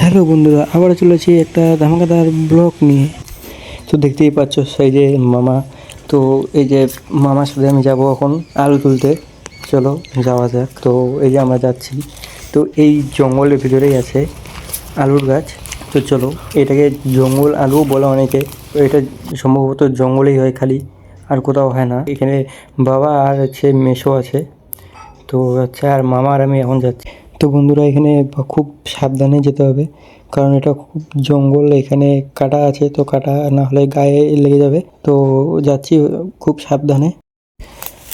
Hello বন্ধুরা, আবার চলেছি একটা ধামাকাদার ব্লগ নিয়ে। তো দেখতেই পাচ্ছ সেই যে মামা। তো এই যে মামার সাথে আমি যাব এখন আলু তুলতে। চলো যাওয়া যাক। তো এই যে আমরা যাচ্ছি। তো এই জঙ্গলের ভিতরেই আছে আলুর গাছ। তো চলো, এটাকে জঙ্গল আলু বলে অনেকে। তো এটা সম্ভবত জঙ্গলেই হয় খালি, আর কোথাও হয় না। এখানে বাবা আর হচ্ছে মেসো আছে। তো আচ্ছা, আর মামা আর আমি এখন যাচ্ছি। তো বন্ধুরা, এখানে খুব সাবধানে যেতে হবে, কারণ এটা খুব জঙ্গল। এখানে কাটা আছে, তো কাটা না হলে গায়ে লেগে যাবে। তো যাচ্ছি খুব সাবধানে।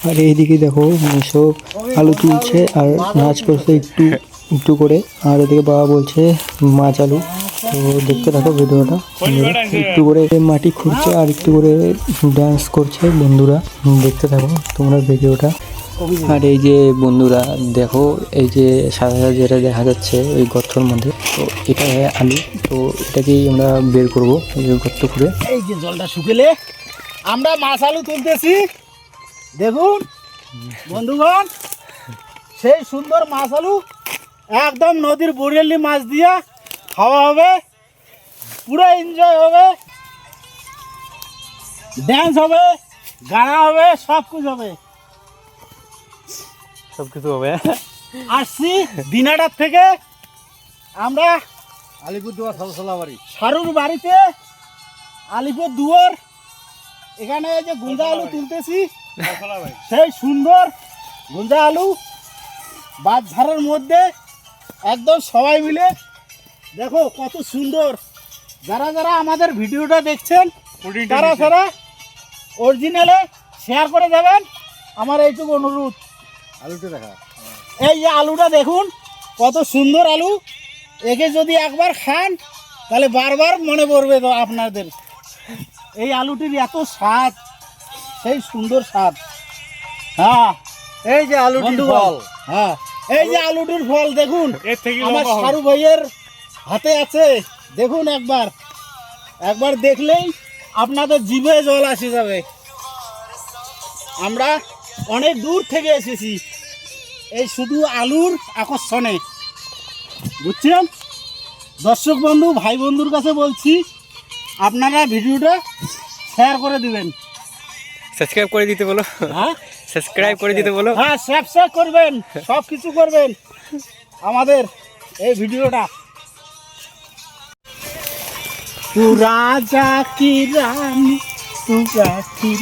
আর এইদিকে দেখো, মেসো আলু তুলছে আর নাচ করছে একটু একটু করে। আর এদিকে বাবা বলছে মাছ আলু। তো দেখতে থাকো ভিডিওটা। একটু করে মাটি খুঁড়ছে আর একটু করে ডান্স করছে বন্ধুরা। দেখতে থাকো তোমরা ভিডিওটা। আর এই যে বন্ধুরা দেখো, এই যে সাদা যেটা দেখা যাচ্ছে ওই গর্তর মধ্যে, তো এটা আলু। তো এটাকেই আমরা বের করবো এই যে গর্ত করে। এই যে জলটা শুকেলে আমরা মাছ আলু তুলতেছি। দেখুন বন্ধুগণ, সেই সুন্দর মাছ আলু একদম নদীর বরেলি মাছ দিয়া খাওয়া হবে, পুরো এনজয় হবে, ড্যান্স হবে, গানা হবে, সব কিছু হবে। আসছি দিনাটার থেকে আমরা আলিপুরদুয়ার বাড়ি সারুর বাড়িতে, আলিপুরদুয়ার। এখানে যে গুঞ্জা আলু তুলতেছি, সেই সুন্দর গুঞ্জা আলু বাঁধঝাড়ের মধ্যে একদম সবাই মিলে দেখো কত সুন্দর। যারা যারা আমাদের ভিডিওটা দেখছেন তারা তারা অরিজিনালে শেয়ার করে দেবেন, আমার এইটুকু অনুরোধ। আলুটা দেখা, এই যে আলুটা দেখুন কত সুন্দর আলু। একে যদি একবার খান তাহলে বারবার মনে পড়বে তো আপনাদের। এই আলুটির এত স্বাদ, সেই সুন্দর স্বাদ। হ্যাঁ, এই যে আলুটির ফল। হ্যাঁ, এই যে আলুটির ফল দেখুন, আমার সারু ভাইয়ের হাতে আছে। দেখুন একবার, একবার দেখলেই আপনাদের জিভে জল আসে যাবে। আমরা অনেক দূর থেকে এসেছি এই শুধু আলুর আকর্ষণে, বুঝছেন? দর্শক বন্ধু, ভাই বন্ধুর কাছে বলছি, আপনারা ভিডিওটা শেয়ার করে দিবেন, সাবস্ক্রাইব করে দিতে বলো। হ্যাঁ, সাবস্ক্রাইব করে দিতে বলো। হ্যাঁ, সাবস্ক্রাইব করবেন, সব কিছু করবেন আমাদের এই ভিডিওটা। তু রাজা কি রানী, তু গাছির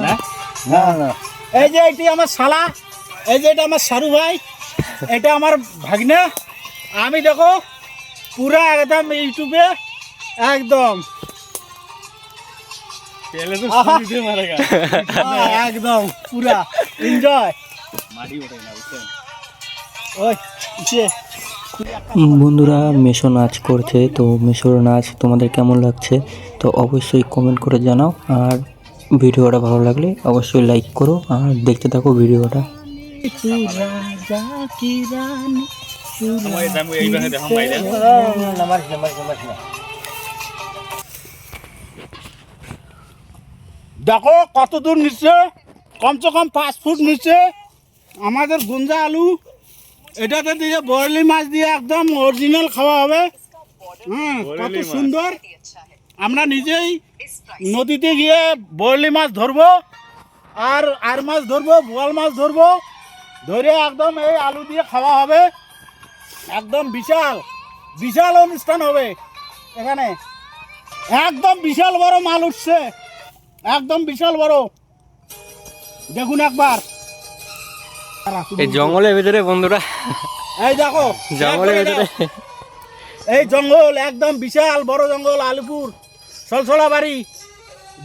না। এই যে এটি আমার শালা, এই যে এটা আমার সারু ভাই, এটা আমার ভাগনা। আমি দেখো পুরা একদম ইউটিউবে একদম একদম পুরা এনজয়। বন্ধুরা, মেসো নাচ করছে। তো মেসোর নাচ তোমাদের কেমন লাগছে তো অবশ্যই কমেন্ট করে জানাও। আর ভিডিওটা ভালো লাগলে অবশ্যই লাইক করো আর দেখতে থাকো ভিডিওটা। দেখো কত দূর নিচ্ছে, কমসে কম 5 ফুট নিচ্ছে আমাদের গুঞ্জা আলু। এটাতে দিয়ে বরলি মাছ দিয়ে একদম অরিজিনাল খাওয়া হবে। কত সুন্দর। আমরা নিজেই নদীতে গিয়ে বরলি মাছ ধরবো, আর মাছ ধরবো, বোয়াল মাছ ধরবো, ধরে একদম এই আলু দিয়ে খাওয়া হবে। একদম বিশাল বিশাল অনুষ্ঠান হবে এখানে। একদম বিশাল বড় মাল উঠছে, একদম বিশাল বড়। দেখুন একবার এই জঙ্গলের ভিতরে বন্ধুরা, এই দেখো জঙ্গলের ভিতরে, এই জঙ্গল একদম বিশাল বড় জঙ্গল। আলিপুর সলসলা বাড়ি,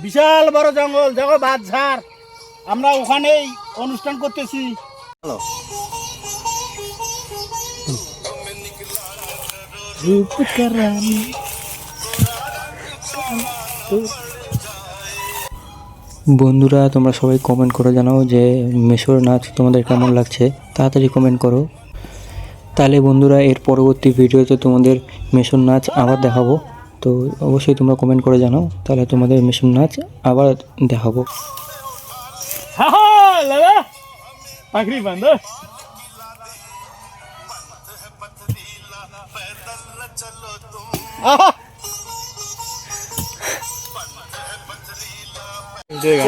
বিশাল বড় জঙ্গল। দেখো বাঁধঝাড়, আমরা ওখানেই অনুষ্ঠান করতেছি। বন্ধুরা তোমরা সবাই কমেন্ট করে জানাও যে মেসোর নাচ তোমাদের কেমন লাগছে। তাড়াতাড়ি কমেন্ট করো, তাহলে বন্ধুরা এর পরবর্তী ভিডিওতে তোমাদের মেসোর নাচ আবার দেখাবো। তো অবশ্যই তোমরা কমেন্ট করে জানাও, তাহলে তোমাদের মেসোর নাচ আবার দেখাবো। পাখরি বান্ধ আহা!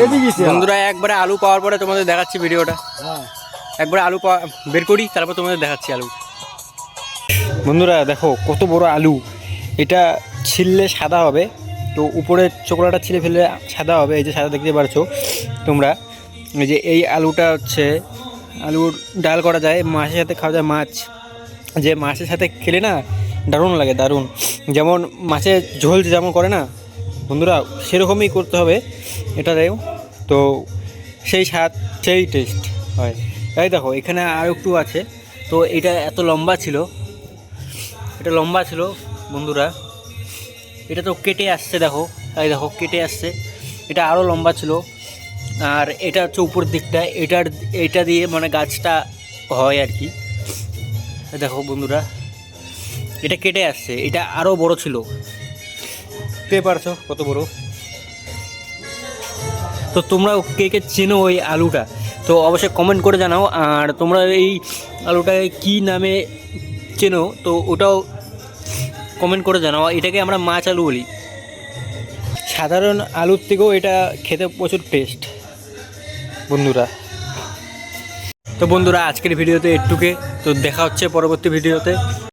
এদিকে এসে। বন্ধুরা একবারে আলু পাওয়ার পরে তোমাদের দেখাচ্ছি ভিডিওটা। হ্যাঁ। একবারে আলু বের করি, তারপর তোমাদের দেখাচ্ছি আলু। বন্ধুরা দেখো কত বড় আলু, এটা ছিললে সাদা হবে, তো উপরের চোকলাটা ছিলে ফেললে সাদা হবে। এই যে সাদা দেখতে পারছো তোমরা, এই যে এই আলুটা হচ্ছে আলুর ডাল করা যায়, মাছের সাথে খাওয়া যায়। মাছ, যে মাছের সাথে খেলে না দারুণ লাগে, দারুণ। যেমন মাছের ঝোল যেমন করে না বন্ধুরা, সেরকমই করতে হবে এটাতেও, তো সেই স্বাদ সেই টেস্ট হয়। তাই দেখো এখানে আর একটু আছে, তো এটা এত লম্বা ছিল, এটা লম্বা ছিল বন্ধুরা, এটা তো কেটে আসছে দেখো, তাই দেখো কেটে আসছে, এটা আরও লম্বা ছিল। আর এটা হচ্ছে উপর দিকটা, এটা দিয়ে মানে গাছটা হয় আর কি। দেখো বন্ধুরা এটা কেটে আসছে, এটা আরও বড় ছিল, পেতে পারছো কত বড়। তো তোমরা কে কে চেনো ওই আলুটা, তো অবশ্যই কমেন্ট করে জানাও। আর তোমরা এই আলুটাকে কী নামে চেনো, তো ওটাও কমেন্ট করে জানাও। এটাকে আমরা মাছ আলু বলি। সাধারণ আলুর থেকেও এটা খেতে প্রচুর টেস্ট বন্ধুরা। তো বন্ধুরা আজকের ভিডিওতে একটুকে, তো দেখা হচ্ছে পরবর্তী ভিডিওতে।